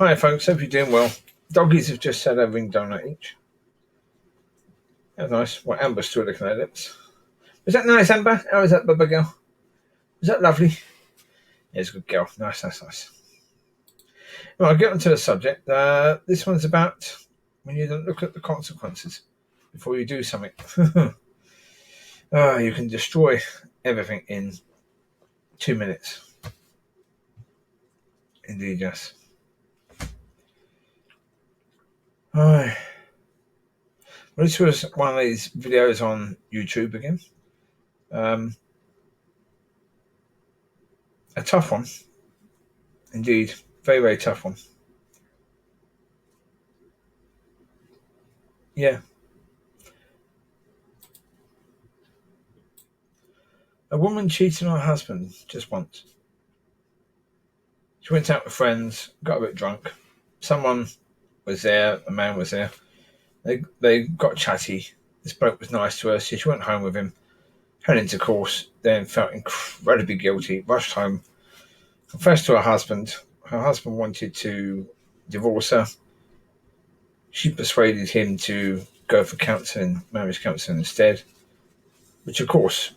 Hi folks, hope you're doing well. Doggies have just had a ring donut each. That's nice. Well, Amber's still looking at lips. Was that nice, Amber? How was that, Bubba girl? Was that lovely? Yeah, it's a good girl. Nice. Well, I'll get onto the subject. This one's about when you don't look at the consequences before you do something. You can destroy everything in 2 minutes. Indeed, yes. Well, this was one of these videos on YouTube again. A tough one. Indeed. Very, very tough one. Yeah. A woman cheated on her husband just once. She went out with friends, got a bit drunk. Someone was there, a man was there. They got chatty. This bloke was nice to her, so she went home with him, had intercourse, then felt incredibly guilty, rushed home, confessed to her husband. Her husband wanted to divorce her. She persuaded him to go for counselling, marriage counselling instead, which of course,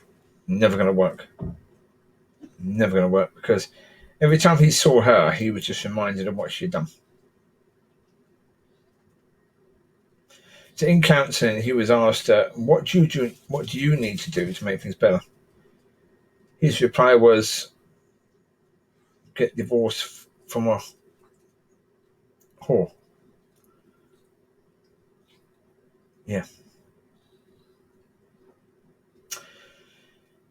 never going to work. Never going to work, because every time he saw her, he was just reminded of what she'd done. So in counselling, he was asked, what do you need to do to make things better? His reply was, get divorced from a whore. Yeah.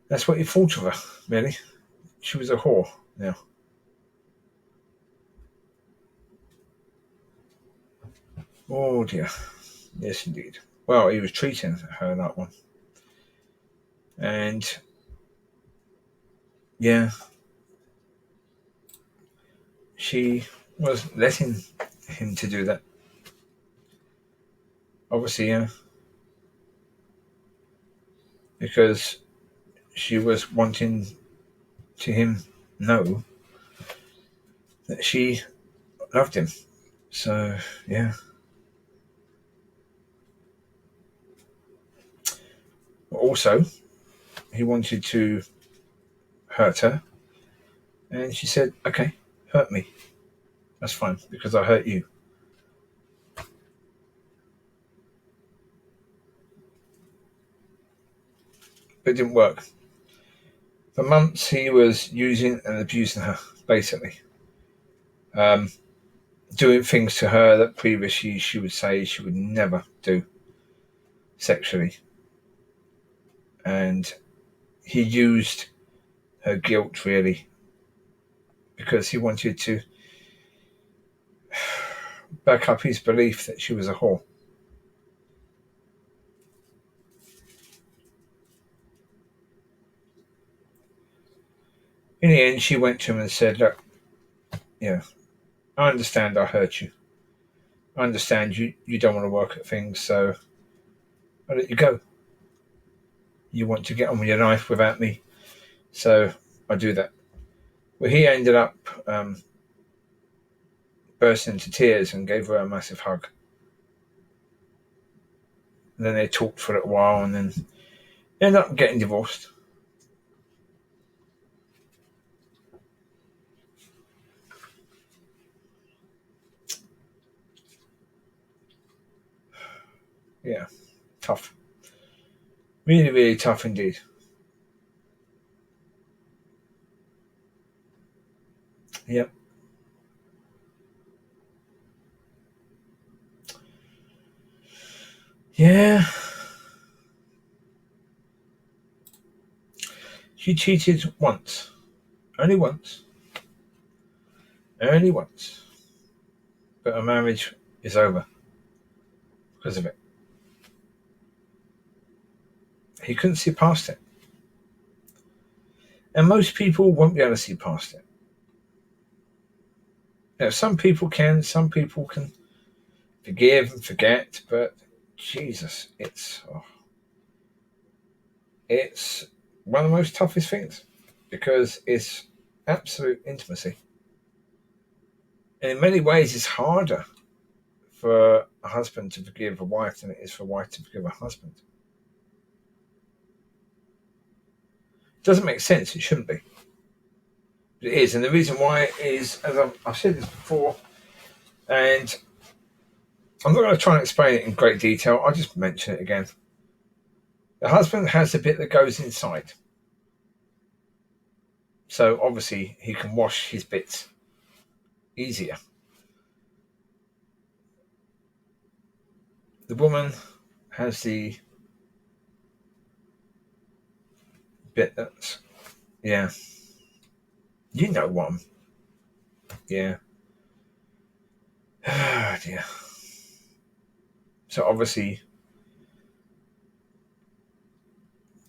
That's what he thought of her, really. She was a whore now. Oh dear. Yes, indeed. Well, he was treating her that one. And yeah, she was letting him to do that. Obviously, yeah. Because she was wanting to him know that she loved him. So, yeah. Also, he wanted to hurt her. And she said, okay, hurt me. That's fine, because I hurt you. But it didn't work. For months, he was using and abusing her, basically. Doing things to her that previously she would say she would never do sexually. And he used her guilt, really, because he wanted to back up his belief that she was a whore. In the end, she went to him and said, look, yeah, I understand I hurt you. I understand you don't want to work at things, so I'll let you go. You want to get on with your life without me, so I do that. Well, he ended up bursting into tears and gave her a massive hug. And then they talked for a little while, and then they ended up getting divorced. Yeah, tough. Really, really tough indeed. Yep. Yeah. She cheated once. Only once. Only once. But her marriage is over because of it. He couldn't see past it. And most people won't be able to see past it. Now, some people can forgive and forget, but Jesus, it's one of the most toughest things because it's absolute intimacy. And in many ways, it's harder for a husband to forgive a wife than it is for a wife to forgive a husband. It doesn't make sense. It shouldn't be. But it is. And the reason why is, as I've said this before, and I'm not going to try and explain it in great detail. I'll just mention it again. The husband has the bit that goes inside. So obviously he can wash his bits easier. The woman has the bit that's, yeah, you know what? Yeah. Oh dear. So obviously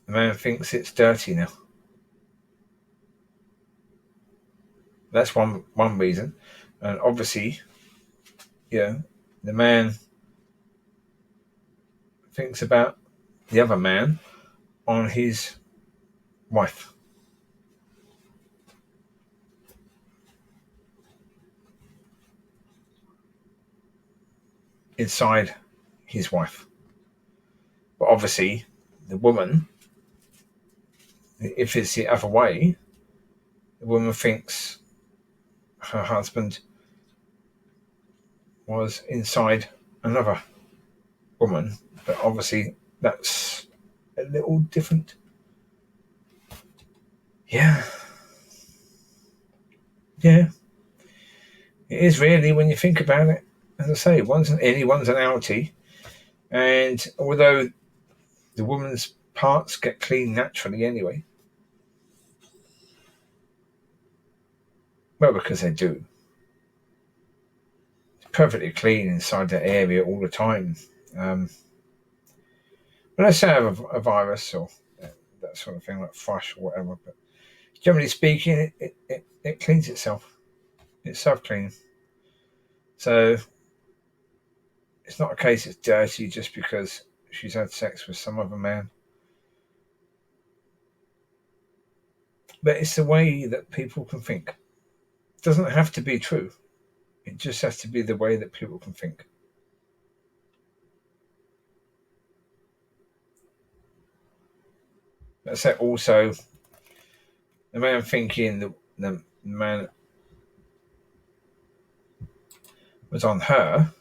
the man thinks it's dirty now. That's one reason. And obviously, the man thinks about the other man on his wife. Inside his wife. But obviously, the woman, if it's the other way, the woman thinks her husband was inside another woman. But obviously, that's a little different. Yeah. Yeah. It is really, when you think about it. As I say, one's an innie, one's an outie. And although the woman's parts get clean naturally anyway, well, because they do. It's perfectly clean inside that area all the time. When I say I have a virus or that sort of thing, like thrush or whatever, but generally speaking, it cleans itself. It's self-cleaning. So it's not a case it's dirty just because she's had sex with some other man. But it's the way that people can think. It doesn't have to be true. It just has to be the way that people can think. That's it. Also, the man thinking the man was on her,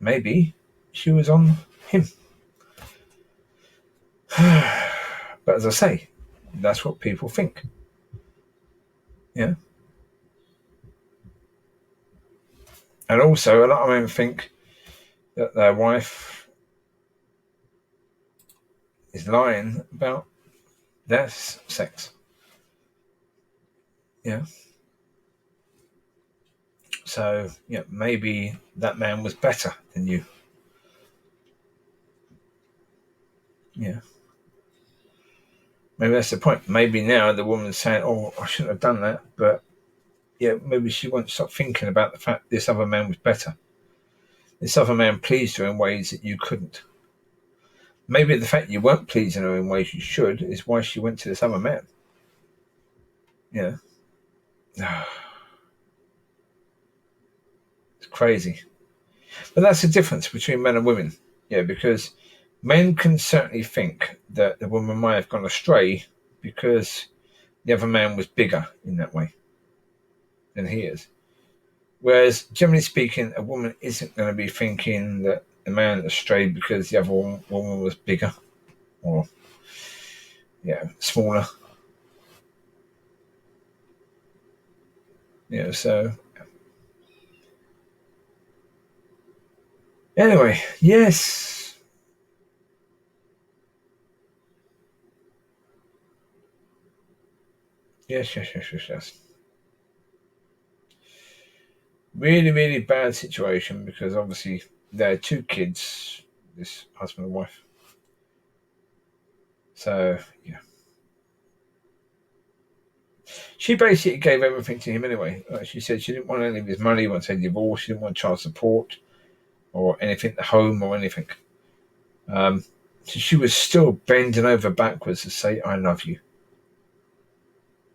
maybe she was on him. But as I say, that's what people think. Yeah. And also, a lot of men think that their wife is lying about their sex. Yeah. So, maybe that man was better than you. Yeah. Maybe that's the point. Maybe now the woman's saying, "Oh, I shouldn't have done that," but maybe she won't stop thinking about the fact this other man was better. This other man pleased her in ways that you couldn't. Maybe the fact you weren't pleasing her in ways you should is why she went to this other man. Yeah. It's crazy. But that's the difference between men and women. Yeah, because men can certainly think that the woman might have gone astray because the other man was bigger in that way than he is. Whereas, generally speaking, a woman isn't going to be thinking that the man astray because the other woman was bigger or, smaller. So. Anyway, yes. Yes. Really, really bad situation because obviously they had 2 kids, this husband and wife. So, yeah. She basically gave everything to him anyway. Like she said she didn't want any of his money once they divorced. She didn't want child support or anything at home or anything. So she was still bending over backwards to say, "I love you."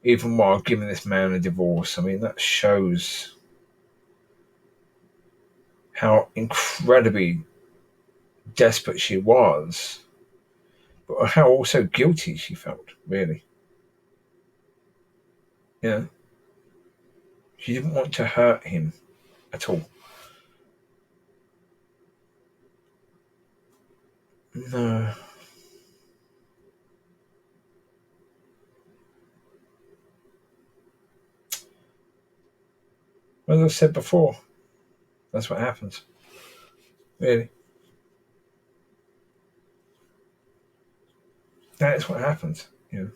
Even while giving this man a divorce. I mean, that shows how incredibly desperate she was, but how also guilty she felt, really. You know, she didn't want to hurt him at all. No. Well, as I said before, that's what happens. Really. That's what happens. You know.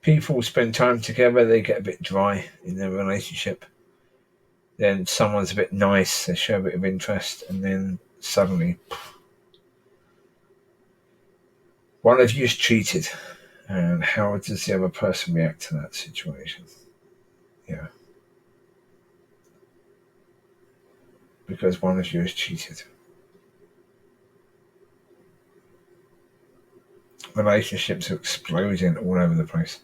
People spend time together, they get a bit dry in their relationship. Then someone's a bit nice, they show a bit of interest, and then suddenly one of you is cheated. And how does the other person react to that situation? Yeah. Because one of you is cheated. Relationships are exploding all over the place.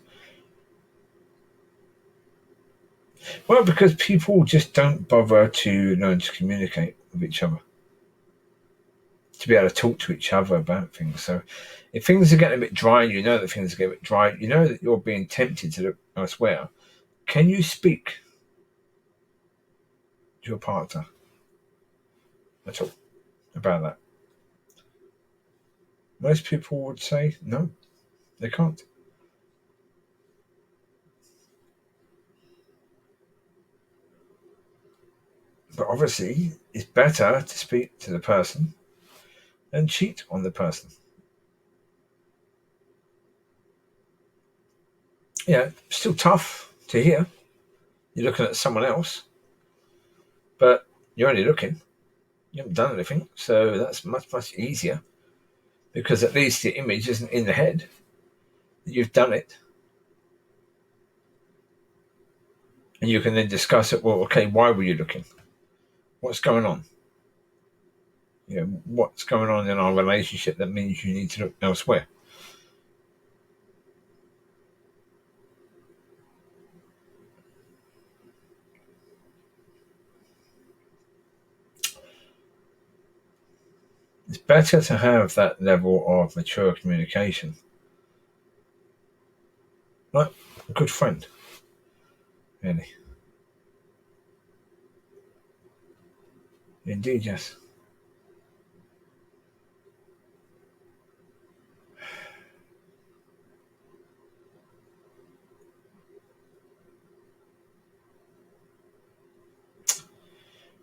Well, because people just don't bother to learn to communicate with each other, to be able to talk to each other about things. So if things are getting a bit dry, and you know that things are getting a bit dry, you know that you're being tempted to look elsewhere, can you speak to your partner at all about that? Most people would say no, they can't. But obviously, it's better to speak to the person than cheat on the person. Yeah, still tough to hear. You're looking at someone else, but you're only looking. You haven't done anything, so that's much, much easier because at least the image isn't in the head. You've done it. And you can then discuss it. Well, okay, why were you looking? What's going on? You know, what's going on in our relationship that means you need to look elsewhere? It's better to have that level of mature communication. Like a good friend, really. Indeed, yes.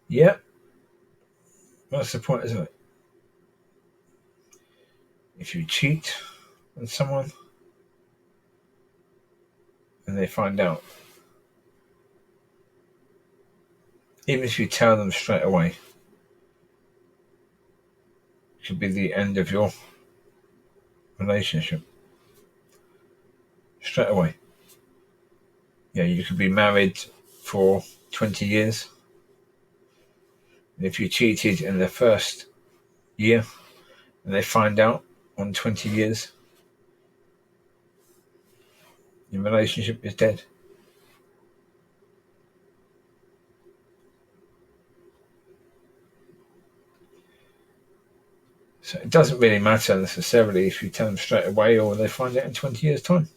Yeah, that's the point, isn't it? If you cheat on someone and they find out, even if you tell them straight away, it could be the end of your relationship. Straight away. Yeah, you could be married for 20 years. And if you cheated in the first year and they find out on 20 years, your relationship is dead. So it doesn't really matter necessarily if you tell them straight away or they find out in 20 years' time.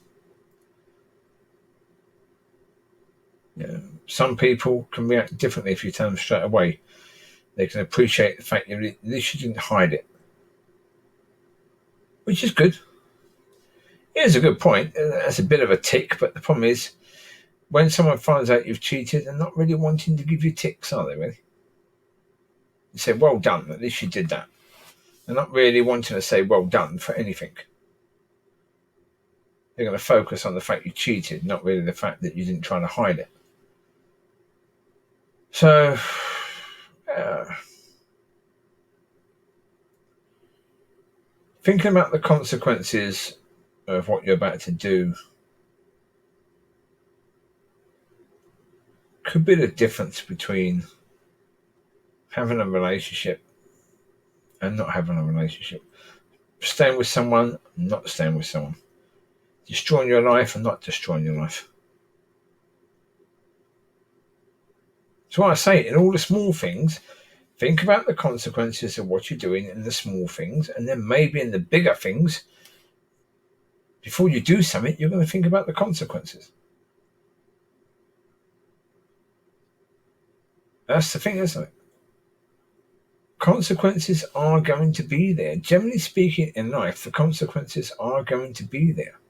You know, some people can react differently if you tell them straight away. They can appreciate the fact that at least you didn't hide it, which is good. It is a good point. That's a bit of a tick, but the problem is when someone finds out you've cheated, they're not really wanting to give you ticks, are they, really? You say, well done, at least you did that. They're not really wanting to say well done for anything. They're going to focus on the fact you cheated, not really the fact that you didn't try to hide it. So, thinking about the consequences of what you're about to do could be the difference between having a relationship and not having a relationship. Staying with someone, not staying with someone. Destroying your life and not destroying your life. So I say, in all the small things, think about the consequences of what you're doing in the small things, and then maybe in the bigger things, before you do something, you're going to think about the consequences. That's the thing, isn't it? Consequences are going to be there. Generally speaking, in life, the consequences are going to be there.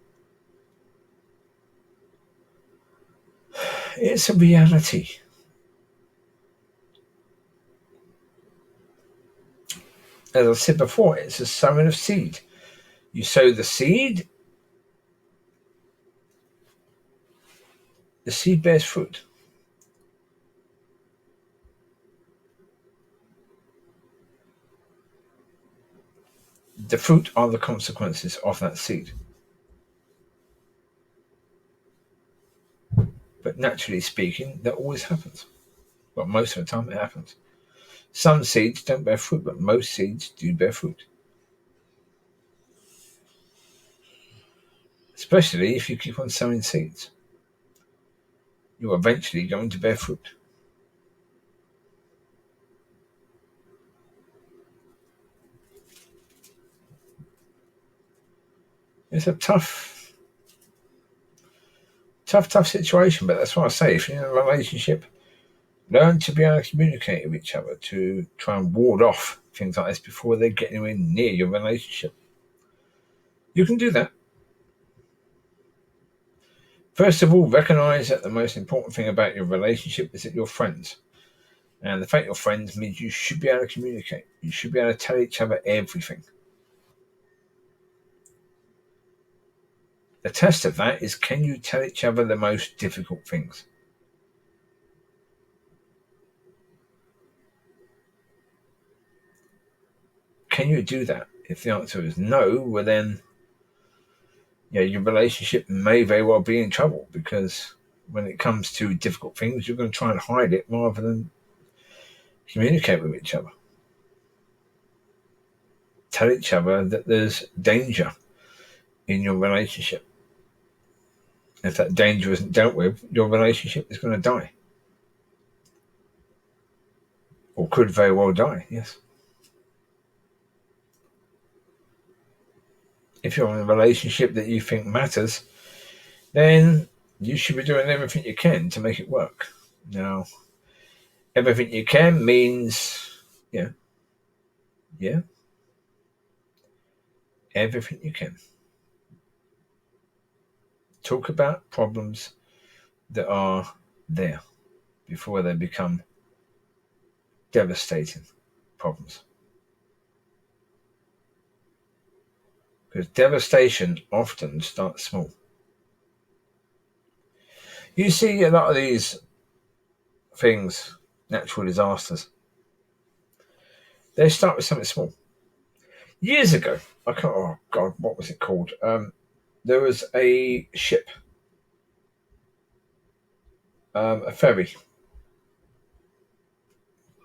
It's a reality. As I said before, it's a sowing of seed. You sow the seed bears fruit. The fruit are the consequences of that seed. But naturally speaking, that always happens. Well, most of the time it happens. Some seeds don't bear fruit, but most seeds do bear fruit. Especially if you keep on sowing seeds. You're eventually going to bear fruit. It's a tough situation, but that's what I say. If you're in a relationship, learn to be able to communicate with each other, to try and ward off things like this before they get anywhere near your relationship. You can do that. First of all, recognize that the most important thing about your relationship is that you're friends. And the fact you're friends means you should be able to communicate. You should be able to tell each other everything. The test of that is, can you tell each other the most difficult things? Can you do that? If the answer is no, well then, your relationship may very well be in trouble, because when it comes to difficult things, you're going to try and hide it rather than communicate with each other. Tell each other that there's danger in your relationship. If that danger isn't dealt with, your relationship is going to die. Or could very well die, yes. If you're in a relationship that you think matters, then you should be doing everything you can to make it work. Now, everything you can means, everything you can. Talk about problems that are there before they become devastating problems. Because devastation often starts small. You see a lot of these things, natural disasters, they start with something small. Years ago, oh God, what was it called? There was a ship, a ferry.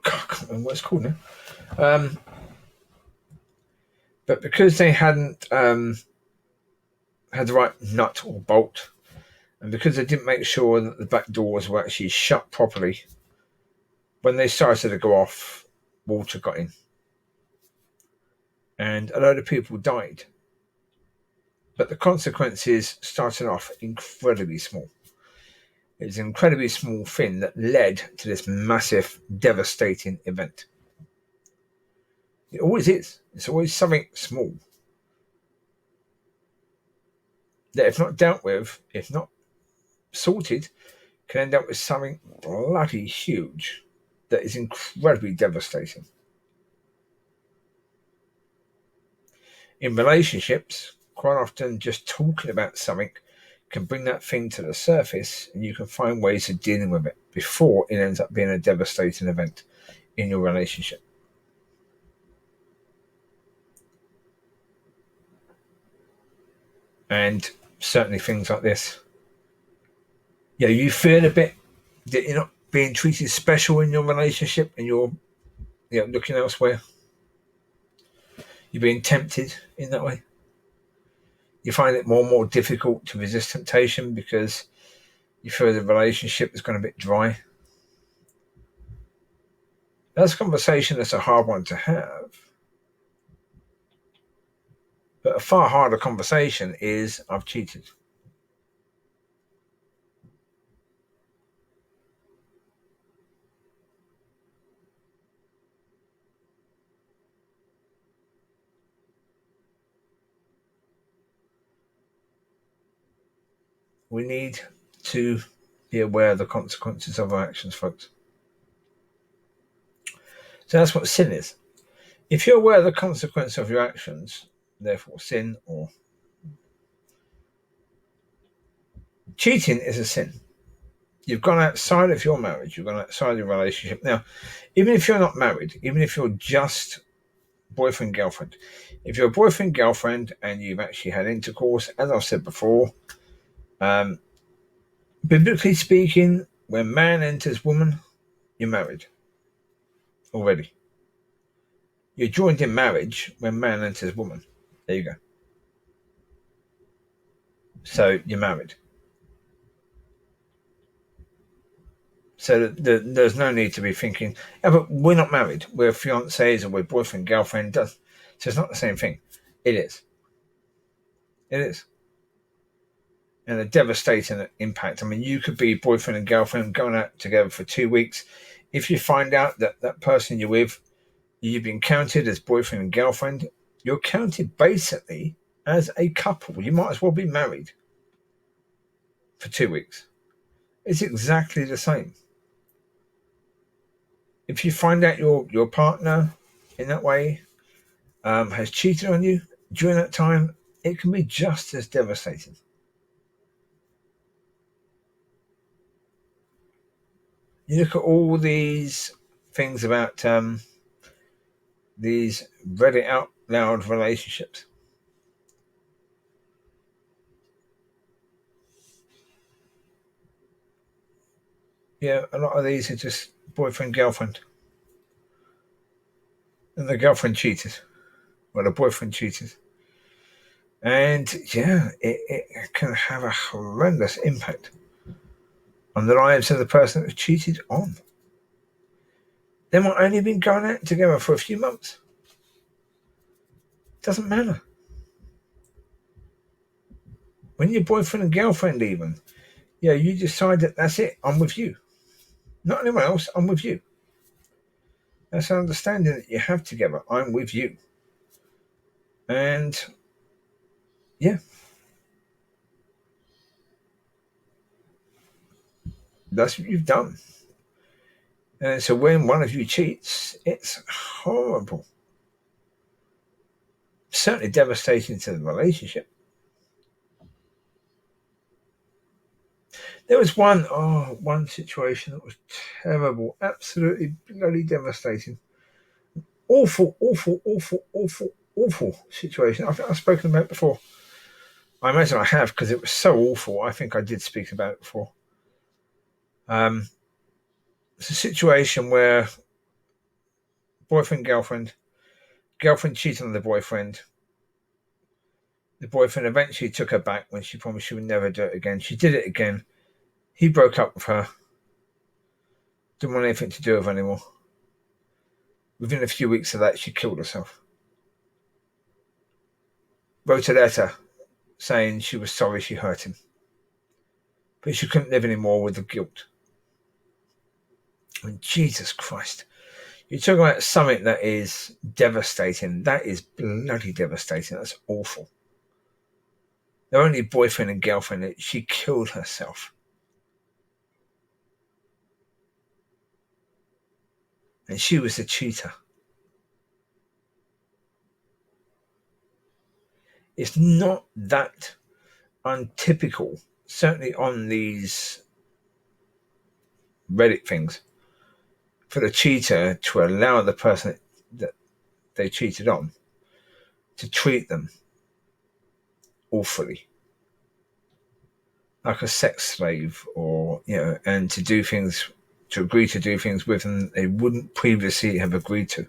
God, I can't remember what it's called now. But because they hadn't had the right nut or bolt, and because they didn't make sure that the back doors were actually shut properly, when they started to go off, water got in. And a load of people died. But the consequences started off incredibly small. It was an incredibly small thing that led to this massive, devastating event. It always is. It's always something small that, if not dealt with, if not sorted, can end up with something bloody huge that is incredibly devastating. In relationships, quite often just talking about something can bring that thing to the surface, and you can find ways of dealing with it before it ends up being a devastating event in your relationship. And certainly things like this. You feel a bit that you're not being treated special in your relationship, and you're looking elsewhere. You're being tempted in that way. You find it more and more difficult to resist temptation because you feel the relationship has gone a bit dry. That's a conversation that's a hard one to have. But a far harder conversation is, I've cheated. We need to be aware of the consequences of our actions, folks. So that's what sin is. If you're aware of the consequence of your actions, therefore sin, or cheating is a sin. You've gone outside of your marriage, you've gone outside your relationship. Now, even if you're not married, even if you're just boyfriend, girlfriend, if you're a boyfriend, girlfriend, and you've actually had intercourse, as I've said before, biblically speaking, when man enters woman, you're married already. You're joined in marriage when man enters woman. There you go. So you're married. So there's no need to be thinking, yeah, but we're not married. We're fiancés or we're boyfriend, girlfriend. So it's not the same thing. It is. It is. And a devastating impact. I mean, you could be boyfriend and girlfriend going out together for 2 weeks. If you find out that that person you're with, you've been counted as boyfriend and girlfriend, you're counted basically as a couple. You might as well be married for 2 weeks. It's exactly the same. If you find out your partner in that way has cheated on you during that time, it can be just as devastating. You look at all these things about these Reddit out loud relationships. Yeah, a lot of these are just boyfriend, girlfriend. And the girlfriend cheated. Well, the boyfriend cheated. And yeah, it can have a horrendous impact on the lives of the person that cheated on. They might only have been going out together for a few months. Doesn't matter. When you're boyfriend and girlfriend, even, yeah, you decide that that's it. I'm with you. Not anyone else. I'm with you. That's an understanding that you have together. I'm with you. And yeah, that's what you've done. And so when one of you cheats, it's horrible. Certainly devastating to the relationship. There was one situation that was terrible, absolutely bloody devastating. Awful, awful, awful, awful, awful situation. I think I've spoken about it before. I imagine I have because it was so awful. I think I did speak about it before. It's a situation where boyfriend, girlfriend cheated on the boyfriend. The boyfriend eventually took her back when she promised she would never do it again. She did it again. He broke up with her. Didn't want anything to do with her anymore. Within a few weeks of that, she killed herself. Wrote a letter saying she was sorry she hurt him. But she couldn't live anymore with the guilt. And Jesus Christ. You're talking about something that is devastating. That is bloody devastating. That's awful. They're only boyfriend and girlfriend. She killed herself. And she was a cheater. It's not that untypical, certainly on these Reddit things, for the cheater to allow the person that they cheated on to treat them awfully, like a sex slave, or and to do things, to agree to do things with them they wouldn't previously have agreed to.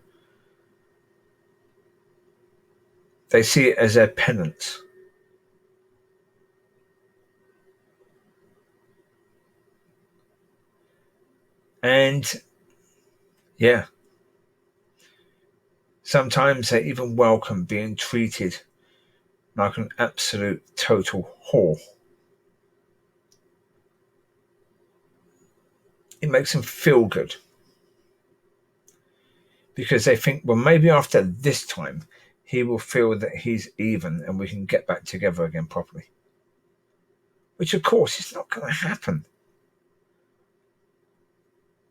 They see it as their penance. And yeah, Sometimes they even welcome being treated like an absolute total whore. It makes them feel good because they think, well, maybe after this time he will feel that he's even and we can get back together again properly. Which, of course, is not going to happen.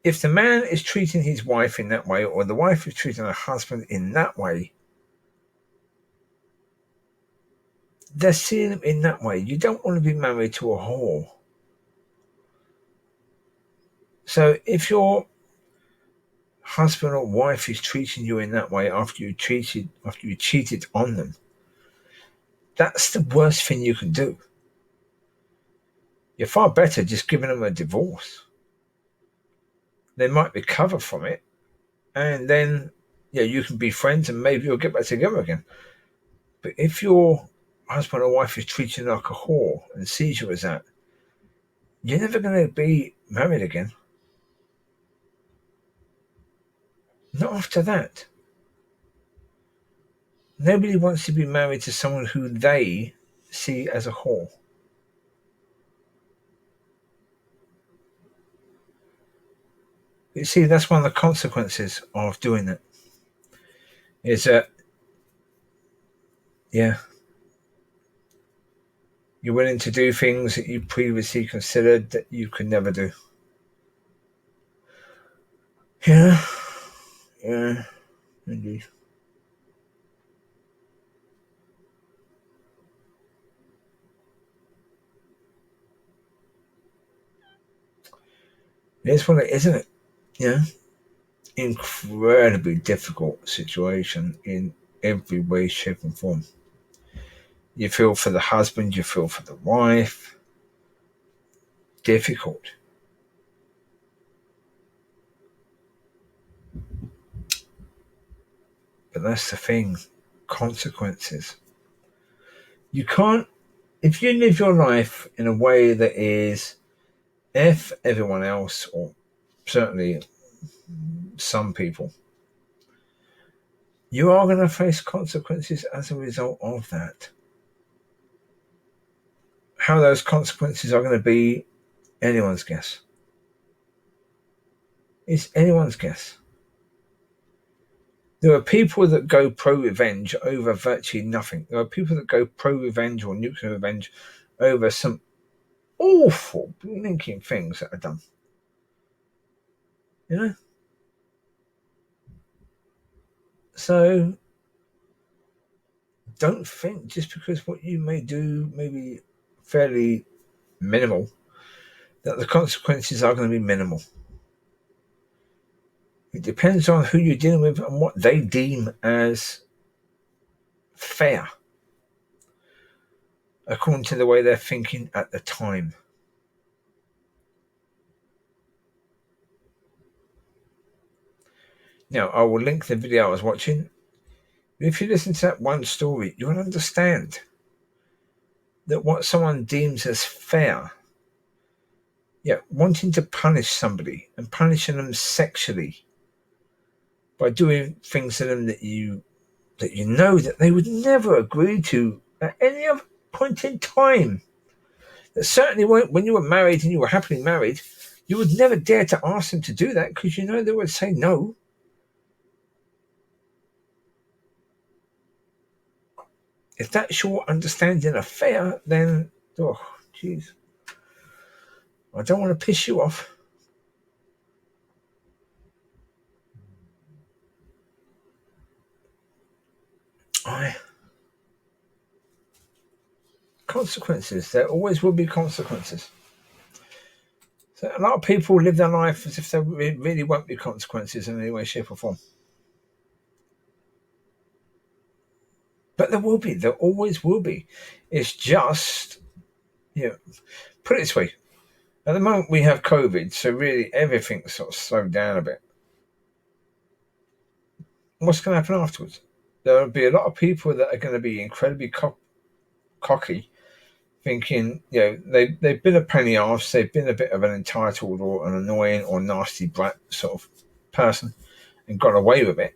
If the man is treating his wife in that way, or the wife is treating her husband in that way, they're seeing him in that way. You don't want to be married to a whore. So if your husband or wife is treating you in that way after you cheated on them, that's the worst thing you can do. You're far better just giving them a divorce. They might recover from it, and then you can be friends and maybe you'll get back together again. But if your husband or wife is treating you like a whore and sees you as that, you're never going to be married again. Not after that. Nobody wants to be married to someone who they see as a whore. You see, that's one of the consequences of doing that. Is that, you're willing to do things that you previously considered that you could never do. Yeah, indeed. It's what it is, isn't it? Yeah. Incredibly difficult situation in every way, shape, and form. You feel for the husband, you feel for the wife. Difficult. But that's the thing. Consequences. You can't, if you live your life in a way that is F everyone else, or certainly some people, you are going to face consequences as a result of that. How those consequences are going to be, anyone's guess. It's anyone's guess. There are people that go pro-revenge over virtually nothing. There are people that go pro-revenge or nuclear revenge over some awful blinking things that are done. You know? So don't think just because what you may do may be fairly minimal, that the consequences are going to be minimal. It depends on who you're dealing with and what they deem as fair, according to the way they're thinking at the time. Now, I will link the video I was watching. If you listen to that one story, you'll understand that what someone deems as fair, wanting to punish somebody and punishing them sexually by doing things to them that you know that they would never agree to at any other point in time. That certainly when you were married and you were happily married, you would never dare to ask them to do that because you know they would say no. If that's your understanding of fair, then, oh, jeez, I don't want to piss you off. Consequences. There always will be consequences. So a lot of people live their life as if there really won't be consequences in any way, shape, or form. But there will be. There always will be. It's just, put it this way. At the moment, we have COVID, so really everything's sort of slowed down a bit. What's going to happen afterwards? There will be a lot of people that are going to be incredibly cocky, thinking, they've been a penny arse, they've been a bit of an entitled or an annoying or nasty brat sort of person and got away with it.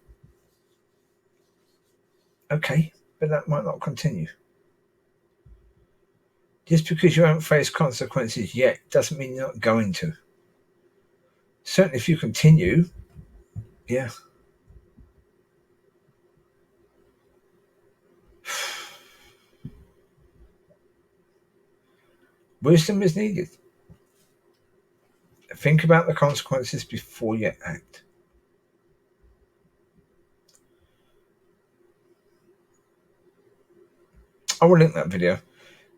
Okay, but that might not continue. Just because you haven't faced consequences yet doesn't mean you're not going to. Certainly, if you continue, yeah. Wisdom is needed. Think about the consequences before you act. I will link that video.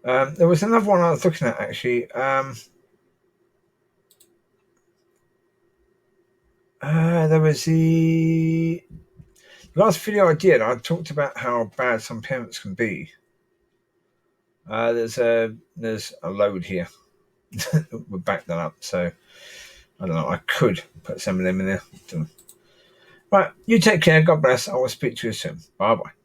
There was another one I was looking at actually. There was the last video I did. I talked about how bad some parents can be. There's a load here. We'll back that up. So I don't know. I could put some of them in there. Right. You take care. God bless. I will speak to you soon. Bye bye.